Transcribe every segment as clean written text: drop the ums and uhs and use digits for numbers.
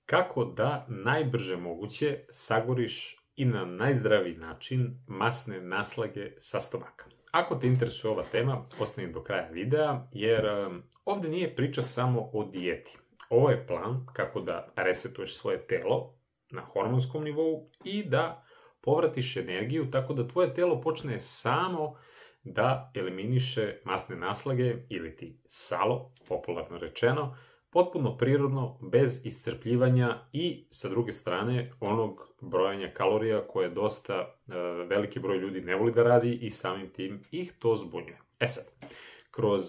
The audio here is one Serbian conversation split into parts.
Kako da najbrže moguće sagoriš i na najzdraviji način masne naslage sa stomaka. Ako te interesuje ova tema, ostani do kraja videa, jer ovde nije priča samo o dijeti. Ovo je plan kako da resetuješ svoje telo na hormonskom nivou i da povratiš energiju tako da tvoje telo počne samo da eliminiše masne naslage ili ti salo, popularno rečeno, potpuno prirodno, bez iscrpljivanja i, sa druge strane, onog brojanja kalorija koje dosta veliki broj ljudi ne voli da radi i samim tim ih to zbunjuje. E sad, kroz,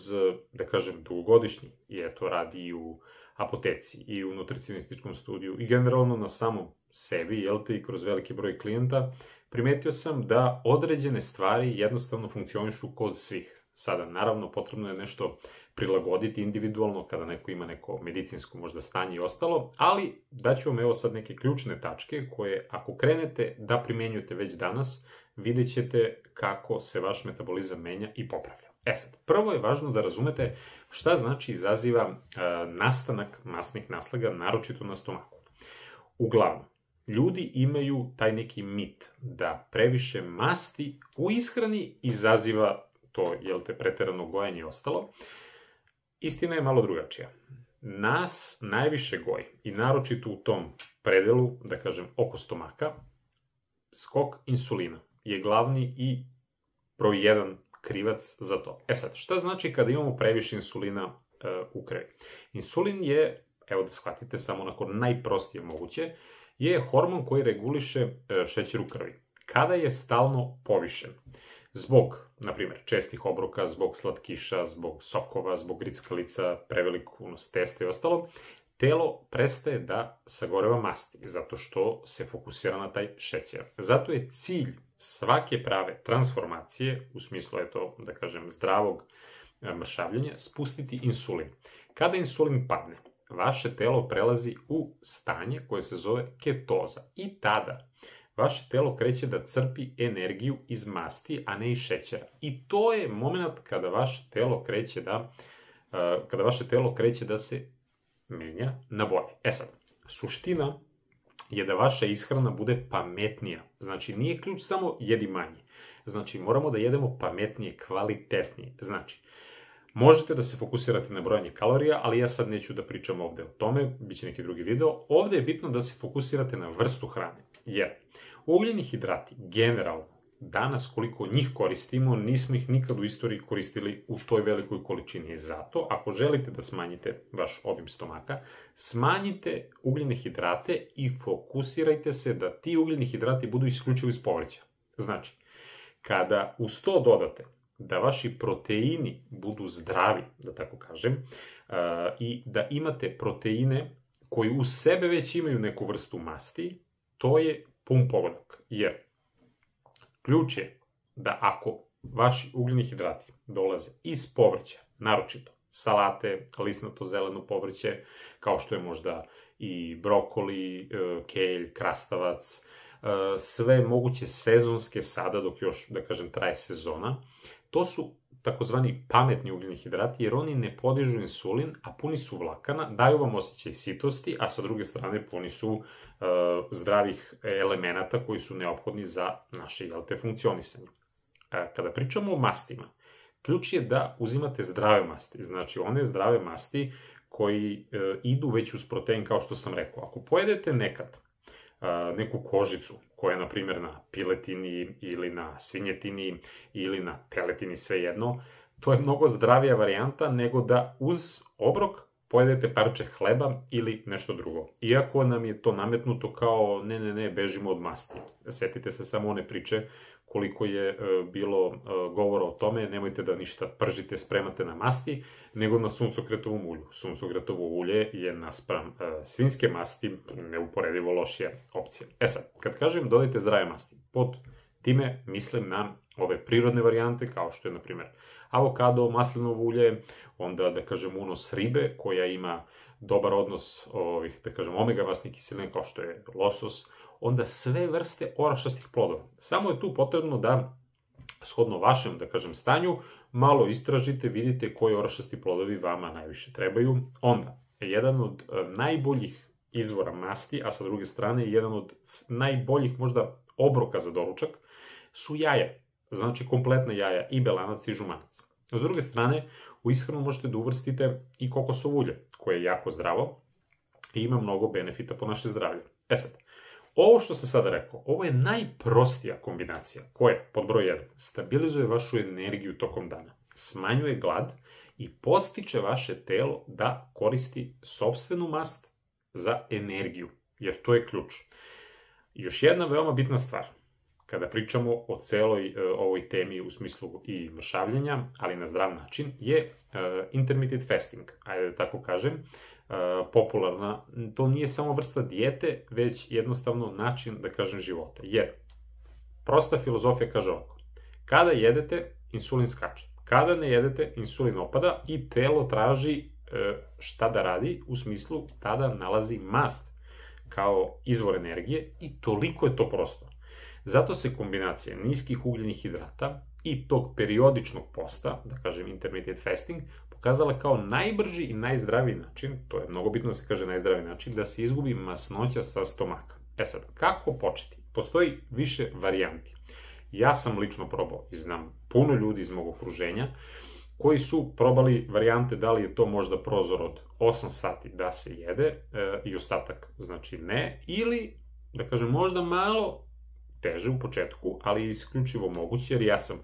da kažem, dugogodišnji, i eto radi i u apoteci, i u nutricionističkom studiju, i generalno na samom sebi, jel te, i kroz veliki broj klijenta, primetio sam da određene stvari jednostavno funkcionišu kod svih. Sada, naravno, potrebno je nešto prilagoditi individualno kada neko ima neko medicinsko možda stanje i ostalo, ali daću vam evo sad neke ključne tačke koje ako krenete da primenjujete već danas, vidjet ćete kako se vaš metabolizam menja i popravlja. E sad, prvo je važno da razumete šta znači izaziva nastanak masnih naslaga, naročito na stomaku. Uglavnom, ljudi imaju taj neki mit da previše masti u ishrani izaziva to, jel te, preterano gojanje i ostalo. Istina je malo drugačija. Nas najviše goji, i naročito u tom predelu, da kažem, oko stomaka, skok insulina je glavni i broj jedan krivac za to. E sad, šta znači kada imamo previše insulina u krvi? Insulin je, evo da shvatite samo onako najprostije moguće, je hormon koji reguliše šećer u krvi. Kada je stalno povišen, zbog, na primjer, čestih obroka, zbog slatkiša, zbog sokova, zbog grickalica, prevelik unos testa i ostalo, telo prestaje da sagoreva masti, zato što se fokusira na taj šećer. Zato je cilj svake prave transformacije, u smislu je to, da kažem, zdravog mršavljenja, spustiti insulin. Kada insulin padne, vaše telo prelazi u stanje koje se zove ketoza i tada vaše telo kreće da crpi energiju iz masti, a ne iz šećera. I to je moment kada vaše telo kreće da se menja na bolje. E sad, suština je da vaša ishrana bude pametnija. Znači, nije ključ samo jedi manje. Znači, moramo da jedemo pametnije, kvalitetnije. Znači, možete da se fokusirate na brojanje kalorija, ali ja sad neću da pričam ovde o tome, bit će neki drugi video. Ovde je bitno da se fokusirate na vrstu hrane, jer ugljeni hidrati, generalno, danas koliko njih koristimo, nismo ih nikad u istoriji koristili u toj velikoj količini. Zato, ako želite da smanjite vaš obim stomaka, smanjite ugljene hidrate i fokusirajte se da ti ugljeni hidrati budu isključivo iz povrća. Znači, kada uz to dodate da vaši proteini budu zdravi, da tako kažem, i da imate proteine koji u sebe već imaju neku vrstu masti, to je pun pogodak. Jer ključ je da ako vaši ugljeni hidrati dolaze iz povrća, naročito salate, lisnato zeleno povrće, kao što je možda i brokoli, kelj, krastavac, sve moguće sezonske sada, dok još, da kažem, traje sezona, to su takozvani pametni ugljeni hidrati, jer oni ne podižu insulin, a puni su vlakana, daju vam osjećaj sitosti, a sa druge strane puni su zdravih elemenata koji su neophodni za naše, jel te, funkcionisanje. Kada pričamo o mastima, ključ je da uzimate zdrave masti, znači one zdrave masti koji idu već uz protein, kao što sam rekao. Ako pojedete nekad neku kožicu koja je, na primjer, na piletini ili na svinjetini ili na teletini, svejedno, to je mnogo zdravija varijanta nego da uz obrok pojedete parče hleba ili nešto drugo. Iako nam je to nametnuto kao ne, bežimo od masti. Setite se samo one priče koliko je bilo govora o tome, nemojte da ništa pržite, spremate na masti, nego na suncokretovom ulju. Suncokretovo ulje je naspram svinjske masti neuporedivo lošija opcija. E sad, kad kažem dodajte zdrave masti, pod time mislim na ove prirodne varijante, kao što je, na primjer, avokado, maslinovo ulje, onda, da kažem, unos ribe, koja ima dobar odnos ovih, da kažem, omega masnih kiselina, kao što je losos, onda sve vrste orašastih plodova. Samo je tu potrebno da, shodno vašem, da kažem, stanju, malo istražite, vidite koji orašasti plodovi vama najviše trebaju. Onda, jedan od najboljih izvora masti, a sa druge strane jedan od najboljih možda obroka za doručak su jaja. Znači kompletna jaja, i belanac i žumanac. S druge strane, u ishranu možete da uvrstite i kokosovo ulje, koje je jako zdravo i ima mnogo benefita po naše zdravlje. Sad, ovo što sam sada rekao, ovo je najprostija kombinacija koja, pod broj 1, stabilizuje vašu energiju tokom dana, smanjuje glad i podstiče vaše telo da koristi sopstvenu mast za energiju, jer to je ključ. Još jedna veoma bitna stvar, kada pričamo o celoj ovoj temi u smislu i mršavljenja, ali na zdrav način, je intermittent fasting, ajde da tako kažem, popularna. To nije samo vrsta dijete, već jednostavno način, da kažem, života. Jer prosta filozofija kaže ovako: kada jedete, insulin skače. Kada ne jedete, insulin opada i telo traži šta da radi, u smislu tada nalazi mast kao izvor energije i toliko je to prosto. Zato se kombinacija niskih ugljenih hidrata i tog periodičnog posta, da kažem intermittent fasting, pokazala kao najbrži i najzdraviji način, to je mnogo bitno da se kaže najzdraviji način, da se izgubi masnoća sa stomaka. Sad, kako početi? Postoji više varijanti. Ja sam lično probao i znam puno ljudi iz mog okruženja koji su probali varijante da li je to možda prozor od 8 sati da se jede i ostatak znači ne, ili da kažem možda malo teže u početku, ali isključivo moguće, jer ja sam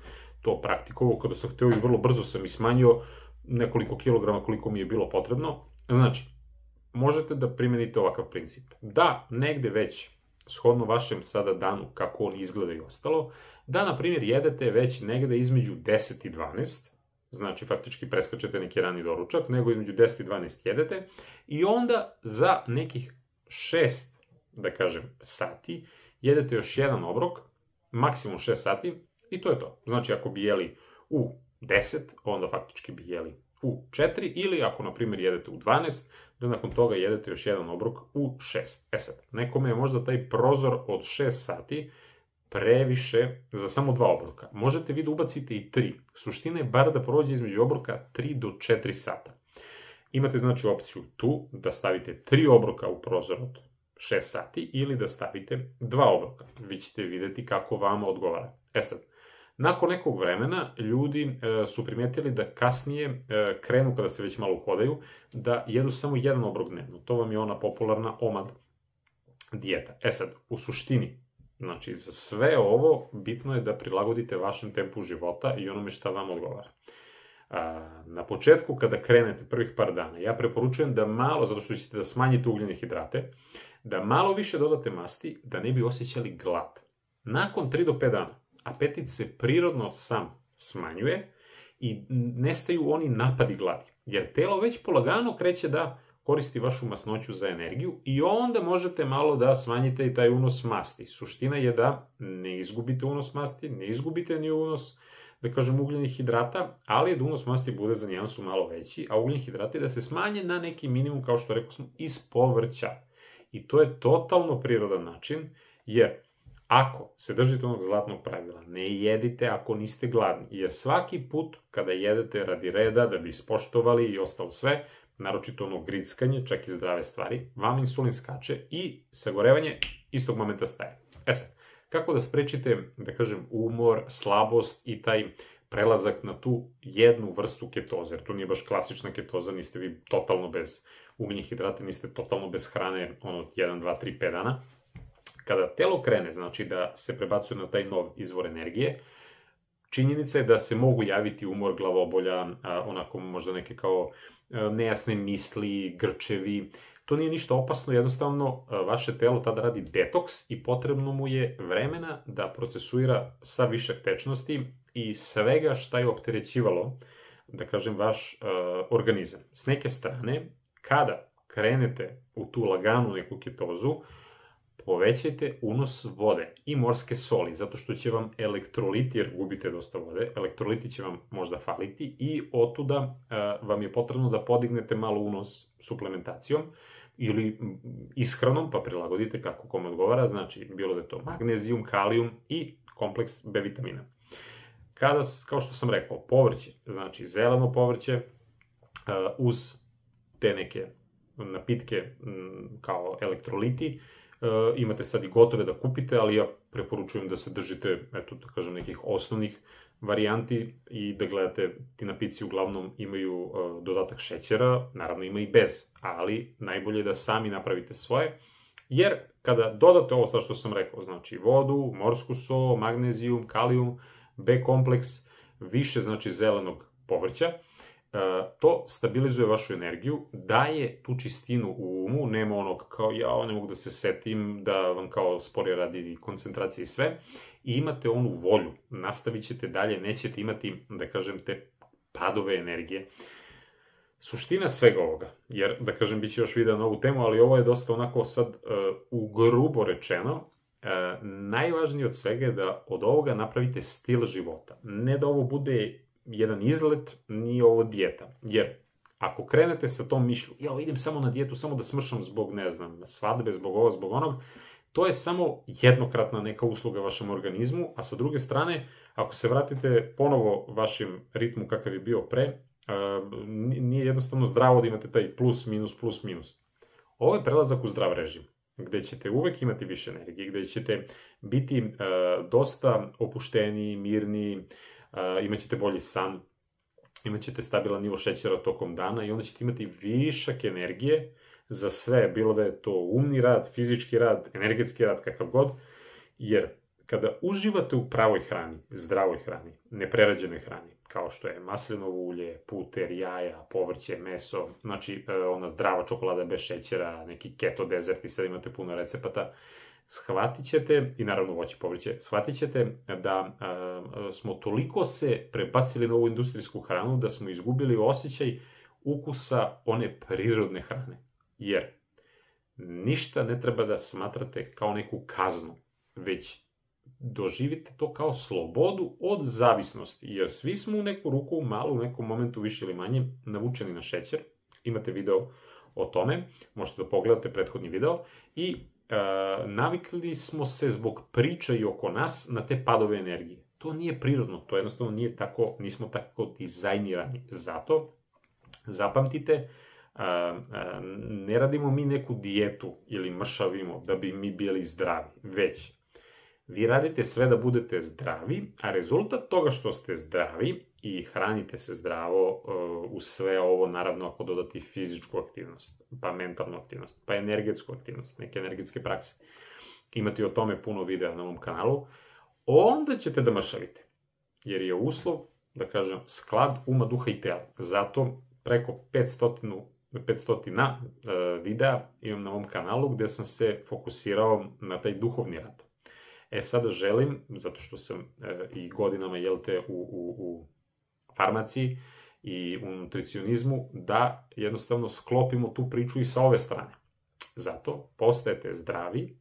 to praktikovao kada sam hteo i vrlo brzo sam i smanjio nekoliko kilograma koliko mi je bilo potrebno. Znači, možete da primenite ovakav princip. Da, negde već, shodno vašem sada danu, kako on izgleda i ostalo, da, na primjer, jedete već negde između 10 i 12, znači faktički preskačete neki rani doručak, nego između 10 i 12 jedete, i onda za nekih 6, da kažem, sati, jedete još jedan obrok, maksimum 6 sati, i to je to. Znači, ako bi jeli u 10, onda faktički bi jeli u 4, ili ako, na primjer, jedete u 12, da nakon toga jedete još jedan obrok u 6. Sad, nekome je možda taj prozor od 6 sati previše za samo 2 obroka. Možete vi da ubacite i 3. Suština je bar da prođe između obroka 3 do 4 sata. Imate, znači, opciju tu da stavite 3 obroka u prozor od 6 sati ili da stavite 2 obroka. Vi ćete videti kako vama odgovara. Sad, nakon nekog vremena ljudi su primetili da kasnije krenu, kada se već malo uhodaju, da jedu samo jedan obrok dnevno. To vam je ona popularna OMAD dijeta. Sad, u suštini, znači za sve ovo bitno je da prilagodite vašem tempu života i onome šta vam odgovara. Na početku, kada krenete prvih par dana, ja preporučujem da malo, zato što ćete da smanjite ugljene hidrate, da malo više dodate masti, da ne bi osjećali glad. Nakon 3 do 5 dana, apetit se prirodno sam smanjuje i nestaju oni napadi gladi, jer telo već polagano kreće da koristi vašu masnoću za energiju i onda možete malo da smanjite i taj unos masti. Suština je da ne izgubite unos masti, ne izgubite ni unos, da kažem, ugljenih hidrata, ali da unos masti bude za nijansu malo veći, a ugljeni hidrati da se smanje na neki minimum, kao što rekao smo, iz povrća. I to je totalno prirodan način, jer ako se držite onog zlatnog pravila, ne jedite ako niste gladni, jer svaki put kada jedete radi reda, da bi ispoštovali i ostalo sve, naročito ono grickanje, čak i zdrave stvari, vam insulin skače i sagorevanje istog momenta staje. Sad, kako da sprečite, da kažem, umor, slabost i taj prelazak na tu jednu vrstu ketoze, jer to nije baš klasična ketoza, niste vi totalno bez ugljenih hidrata, niste totalno bez hrane, 1, 2, 3, 5 dana. Kada telo krene, znači da se prebacuje na taj nov izvor energije, činjenica je da se mogu javiti umor, glavobolja, onako možda neke kao nejasne misli, grčevi. To nije ništa opasno, jednostavno vaše telo tada radi detoks i potrebno mu je vremena da procesuira sav višak tečnosti i svega šta je opterećivalo, da kažem, vaš organizam. S neke strane, kada krenete u tu laganu neku ketozu, povećajte unos vode i morske soli, zato što će vam elektroliti, jer gubite dosta vode, elektroliti će vam možda faliti i otuda vam je potrebno da podignete malo unos suplementacijom ili ishranom, pa prilagodite kako kome odgovara, znači bilo da je to magnezijum, kalijum i kompleks B vitamina. Kada, kao što sam rekao, povrće, znači zeleno povrće uz te neke napitke kao elektroliti, imate sad i gotove da kupite, ali ja preporučujem da se držite, eto, da kažem, nekih osnovnih varijanti i da gledate, ti napici uglavnom imaju dodatak šećera, naravno ima i bez, ali najbolje je da sami napravite svoje, jer kada dodate ovo sad što sam rekao, znači vodu, morsku so, magnezijum, kalijum, B kompleks, više znači zelenog povrća, to stabilizuje vašu energiju, daje tu čistinu u umu, nema onog kao ja ne mogu da se setim, da vam kao sporije radi koncentracija i sve, i imate onu volju, nastavit ćete dalje, nećete imati, da kažem, te padove energije. Suština svega ovoga, jer, da kažem, bit će još video na ovu temu, ali ovo je dosta onako sad u grubo rečeno, najvažnije od svega je da od ovoga napravite stil života. Ne da ovo bude jedan izlet, nije ovo dijeta. Jer ako krenete sa tom mišlju, ja idem samo na dijetu, samo da smršam zbog, ne znam, svadbe, zbog ovo, zbog onog, to je samo jednokratna neka usluga vašem organizmu, a sa druge strane, ako se vratite ponovo vašim ritmu kakav je bio pre, nije jednostavno zdravo da imate taj plus, minus. Ovo je prelazak u zdrav režim, gde ćete uvek imati više energije, gde ćete biti dosta opušteniji, mirniji, imaćete bolji san, imaćete stabilan nivo šećera tokom dana i onda ćete imati višak energije za sve, bilo da je to umni rad, fizički rad, energetski rad, kakav god, jer kada uživate u pravoj hrani, zdravoj hrani, neprerađenoj hrani, kao što je maslinovo ulje, puter, jaja, povrće, meso, znači ona zdrava čokolada bez šećera, neki keto dezert i sad imate puno recepata, shvatit ćete, i naravno voće, povrće, shvatit ćete da smo toliko se prebacili na ovu industrijsku hranu da smo izgubili osjećaj ukusa one prirodne hrane. Jer ništa ne treba da smatrate kao neku kaznu, već doživite to kao slobodu od zavisnosti, jer svi smo u neku ruku, malo u nekom momentu više ili manje, navučeni na šećer. Imate video o tome, možete da pogledate prethodni video, i navikli smo se zbog priča i oko nas na te padove energije. To nije prirodno, to jednostavno nije tako, nismo tako dizajnirani. Zato, zapamtite, ne radimo mi neku dijetu ili mršavimo da bi mi bili zdravi, već vi radite sve da budete zdravi, a rezultat toga što ste zdravi i hranite se zdravo uz sve ovo, naravno ako dodate fizičku aktivnost, pa mentalnu aktivnost, pa energetsku aktivnost, neke energetske prakse, imate o tome puno videa na mom kanalu, onda ćete da mršavite. Jer je uslov, da kažem, sklad uma, duha i tela. Zato preko 500 videa imam na mom kanalu gde sam se fokusirao na taj duhovni rad. Sada želim, zato što sam i godinama, u farmaciji i u nutricionizmu, da jednostavno sklopimo tu priču i sa ove strane. Zato postajete zdravi,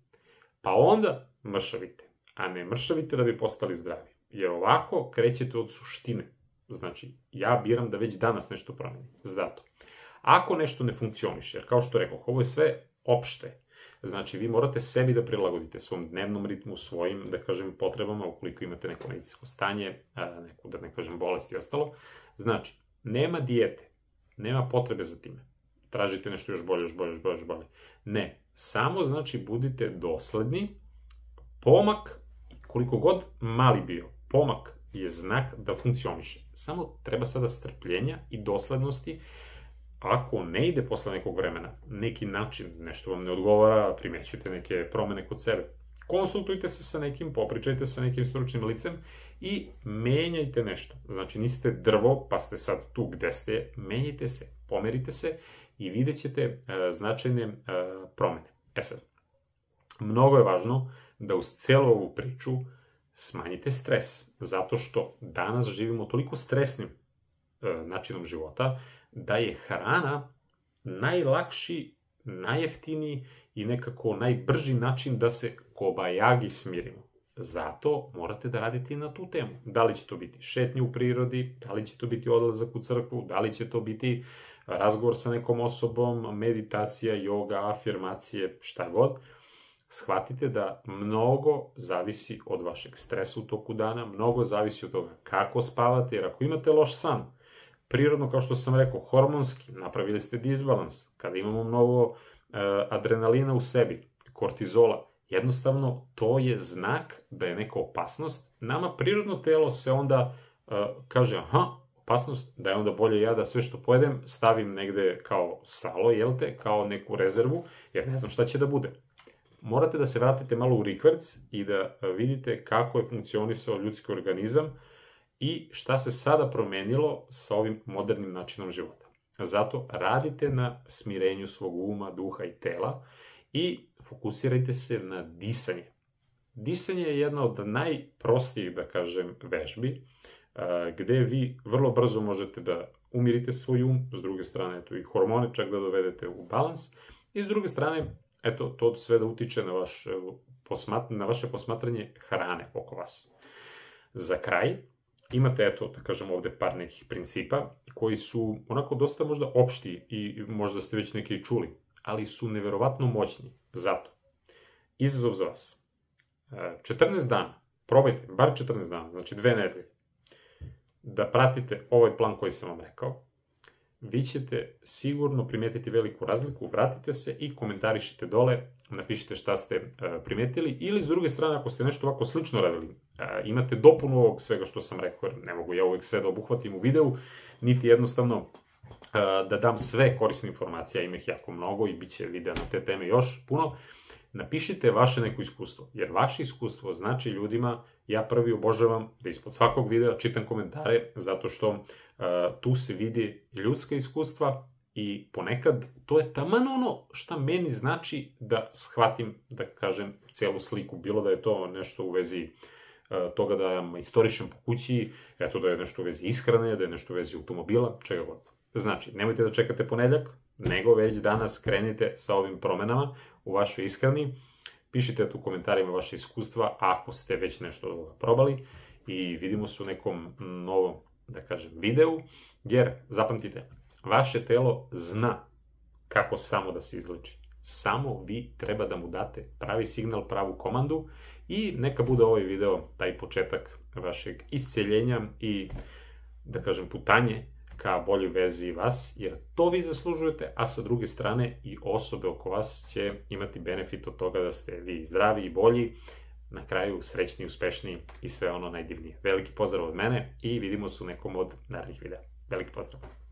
pa onda mršavite, a ne mršavite da bi postali zdravi. Jer ovako krećete od suštine. Znači, ja biram da već danas nešto promenim. Zato, ako nešto ne funkcioniše, jer kao što rekao, ovo je sve opšte, znači, vi morate sebi da prilagodite svom dnevnom ritmu, svojim, da kažem, potrebama, ukoliko imate neko medicinsko stanje, neku, da ne kažem, bolest i ostalo. Znači, nema dijete, nema potrebe za time. Tražite nešto još bolje. Ne, samo, znači, budite dosledni. Pomak, koliko god mali bio, pomak je znak da funkcioniše. Samo treba sada strpljenja i doslednosti. Ako ne ide posle nekog vremena, neki način, nešto vam ne odgovara, primećujete neke promene kod sebe, konsultujte se sa nekim, popričajte sa nekim stručnim licem i menjajte nešto. Znači, niste drvo, pa ste sad tu gde ste, menjajte se, pomerite se i vidjet ćete značajne promene. Sad, mnogo je važno da uz celu ovu priču smanjite stres, zato što danas živimo toliko stresnim načinom života, da je hrana najlakši, najjeftiniji i nekako najbrži način da se kobajagi smirimo. Zato morate da radite i na tu temu. Da li će to biti šetnje u prirodi, da li će to biti odlazak u crkvu, da li će to biti razgovor sa nekom osobom, meditacija, joga, afirmacije, šta god. Shvatite da mnogo zavisi od vašeg stresa u toku dana, mnogo zavisi od toga kako spavate, jer ako imate loš san, prirodno, kao što sam rekao, hormonski, napravili ste disbalans, kada imamo mnogo adrenalina u sebi, kortizola, jednostavno to je znak da je neka opasnost. Nama prirodno telo se onda kaže, aha, opasnost, da je onda bolje ja da sve što pojedem stavim negde kao salo, jel te, kao neku rezervu, jer ne znam šta će da bude. Morate da se vratite malo u rikverc i da vidite kako je funkcionisao ljudski organizam i šta se sada promenilo sa ovim modernim načinom života. Zato radite na smirenju svog uma, duha i tela i fokusirajte se na disanje. Disanje je jedna od najprostijih, da kažem, vežbi, gde vi vrlo brzo možete da umirite svoj um, s druge strane, eto, i hormone čak da dovedete u balans, i s druge strane, eto, to sve da utiče na vaše posmatranje hrane oko vas. Za kraj, imate, eto, da kažem ovde par nekih principa, koji su onako dosta možda opšti i možda ste već neke i čuli, ali su neverovatno moćni. Zato, izazov za vas. 14 dana, probajte, bar 14 dana, znači 2 nedelje, da pratite ovaj plan koji sam vam rekao, vi ćete sigurno primetiti veliku razliku, vratite se i komentarišite dole, napišite šta ste primetili, ili s druge strane, ako ste nešto ovako slično radili, imate dopunu ovog svega što sam rekao, jer ne mogu ja uvek sve da obuhvatim u videu, niti jednostavno da dam sve korisne informacije, ima ih jako mnogo i bit će videa na te teme još puno. Napišite vaše neko iskustvo, jer vaše iskustvo znači ljudima, ja prvi obožavam da ispod svakog videa čitam komentare, zato što tu se vidi ljudska iskustva i ponekad to je taman ono šta meni znači da shvatim, da kažem, celu sliku, bilo da je to nešto u vezi toga da ja istorišem po kući, eto da je nešto u vezi ishrane, da je nešto u vezi automobila, čega god. Znači, nemojte da čekate ponedeljak, nego već danas krenite sa ovim promenama u vašoj ishrani. Pišite tu u komentarima vaše iskustva ako ste već nešto od ovoga probali i vidimo se u nekom novom, da kažem, videu, jer, zapamtite, vaše telo zna kako samo da se izleči. Samo vi treba da mu date pravi signal, pravu komandu i neka bude ovaj video taj početak vašeg isceljenja i, da kažem, putanje ka boljoj vezi vas, jer to vi zaslužujete, a sa druge strane i osobe oko vas će imati benefit od toga da ste vi zdravi i bolji, na kraju srećni, uspešni i sve ono najdivnije. Veliki pozdrav od mene i vidimo se u nekom od narednih videa. Veliki pozdrav!